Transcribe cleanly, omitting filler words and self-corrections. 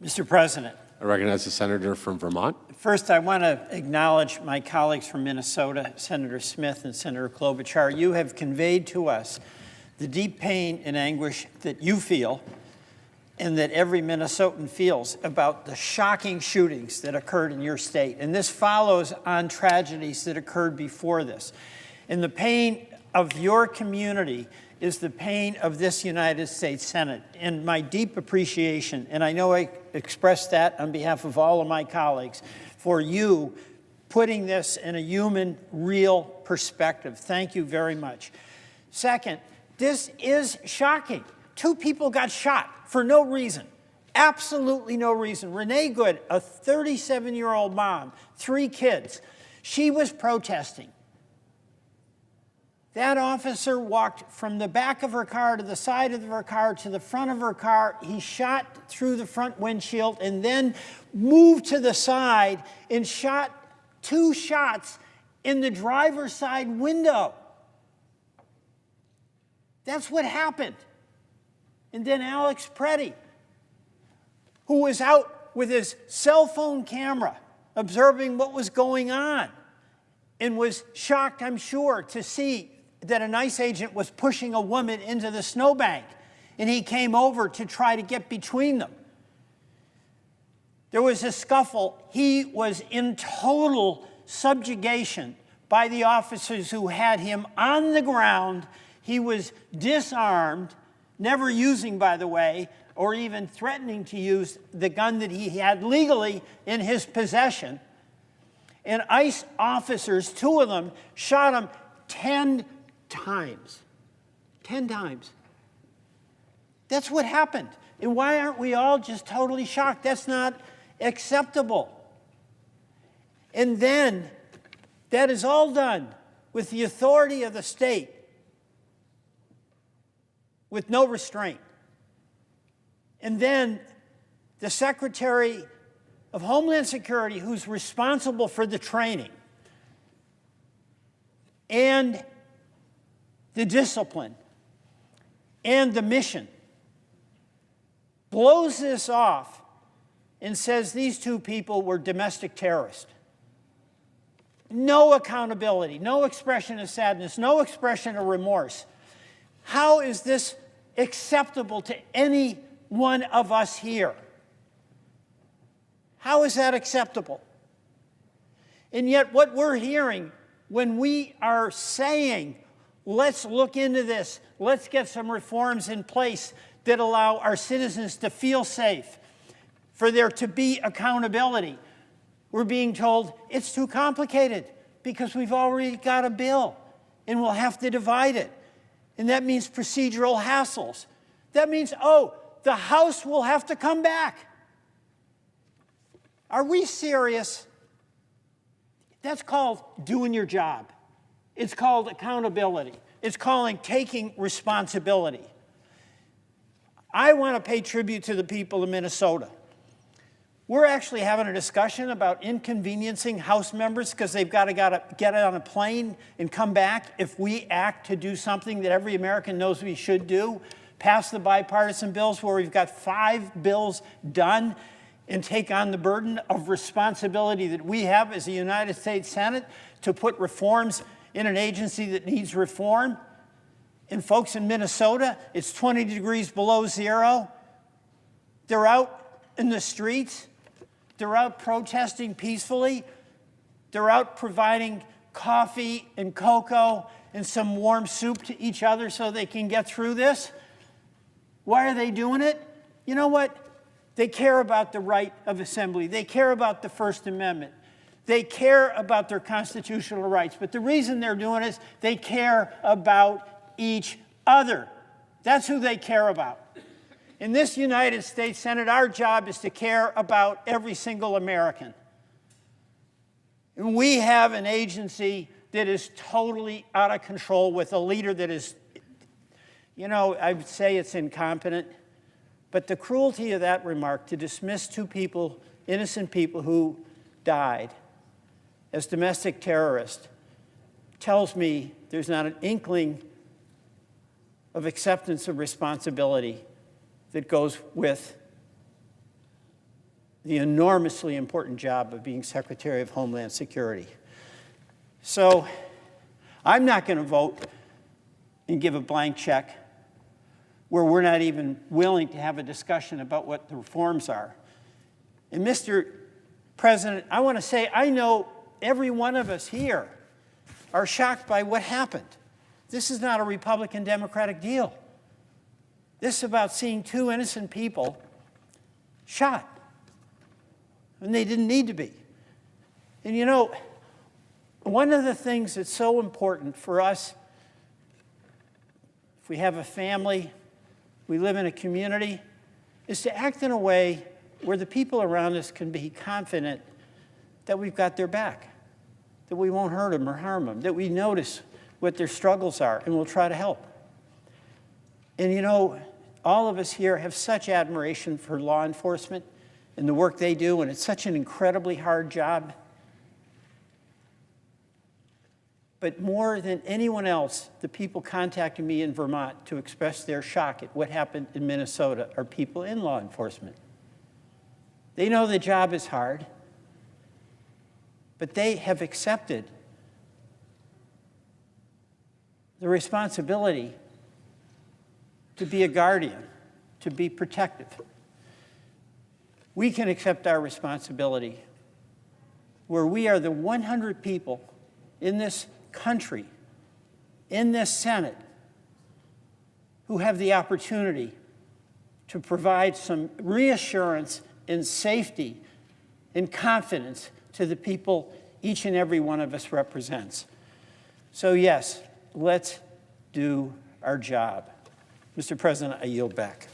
Mr. President, I recognize the senator from Vermont. first I want to acknowledge my colleagues from Minnesota, Senator Smith and Senator Klobuchar. You have conveyed to us the deep pain and anguish that you feel and that every Minnesotan feels about the shocking shootings that occurred in your state. And this follows on tragedies that occurred before this. And the pain of your community is the pain of this United States Senate. And my deep appreciation, and I know I express that on behalf of all of my colleagues, for you putting this in a human, real perspective. Thank you very much. Second, this is shocking. 2 people got shot for no reason, absolutely no reason. Renee Good, a 37-year-old mom, 3 kids, she was protesting. That officer walked from the back of her car to the side of her car to the front of her car. He shot through the front windshield and then moved to the side and shot 2 shots in the driver's side window. That's what happened. And then Alex Pretti, who was out with his cell phone camera observing what was going on and was shocked, I'm sure, to see that an ICE agent was pushing a woman into the snowbank, and he came over to try to get between them. There was a scuffle. He was in total subjugation by the officers who had him on the ground. He was disarmed, never using, by the way, or even threatening to use the gun that he had legally in his possession. And ICE officers, 2 of them, shot him 10 times. 10 times. That's what happened. And why aren't we all just totally shocked? That's not acceptable. And then that is all done with the authority of the state, with no restraint. And then the Secretary of Homeland Security, who's responsible for the training and the discipline and the mission, blows this off and says these 2 people were domestic terrorists. No accountability, no expression of sadness, no expression of remorse. How is this acceptable to any one of us here? How is that acceptable? And yet what we're hearing when we are saying, let's look into this, let's get some reforms in place that allow our citizens to feel safe, for there to be accountability, we're being told it's too complicated because we've already got a bill and we'll have to divide it. And that means procedural hassles. That means, oh, the House will have to come back. Are we serious? That's called doing your job. It's called accountability. It's calling taking responsibility. I want to pay tribute to the people of Minnesota. We're actually having a discussion about inconveniencing House members because they've got to get on a plane and come back if we act to do something that every American knows we should do. Pass the bipartisan bills where we've got 5 bills done and take on the burden of responsibility that we have as a United States Senate to put reforms in an agency that needs reform. And folks in Minnesota, it's 20 degrees below zero. They're out in the streets. They're out protesting peacefully. They're out providing coffee and cocoa and some warm soup to each other so they can get through this. Why are they doing it? You know what? They care about the right of assembly. They care about the First Amendment. They care about their constitutional rights. But the reason they're doing it is they care about each other. That's who they care about. In this United States Senate, our job is to care about every single American. And we have an agency that is totally out of control with a leader that is, you know, I would say it's incompetent. But the cruelty of that remark, to dismiss 2 people, innocent people who died as domestic terrorists, tells me there's not an inkling of acceptance of responsibility that goes with the enormously important job of being Secretary of Homeland Security. So I'm not going to vote and give a blank check where we're not even willing to have a discussion about what the reforms are. And Mr. President, I want to say I know every one of us here are shocked by what happened. This is not a Republican-Democratic deal. This is about seeing two innocent people shot, and they didn't need to be. And you know, one of the things that's so important for us, if we have a family, we live in a community, is to act in a way where the people around us can be confident that we've got their back, that we won't hurt them or harm them, that we notice what their struggles are and we'll try to help. And you know, all of us here have such admiration for law enforcement and the work they do, and it's such an incredibly hard job. But more than anyone else, the people contacting me in Vermont to express their shock at what happened in Minnesota are people in law enforcement. They know the job is hard, but they have accepted the responsibility to be a guardian, to be protective. We can accept our responsibility where we are the 100 people in this country, in this Senate, who have the opportunity to provide some reassurance and safety and confidence to the people each and every one of us represents. So yes, let's do our job. Mr. President, I yield back.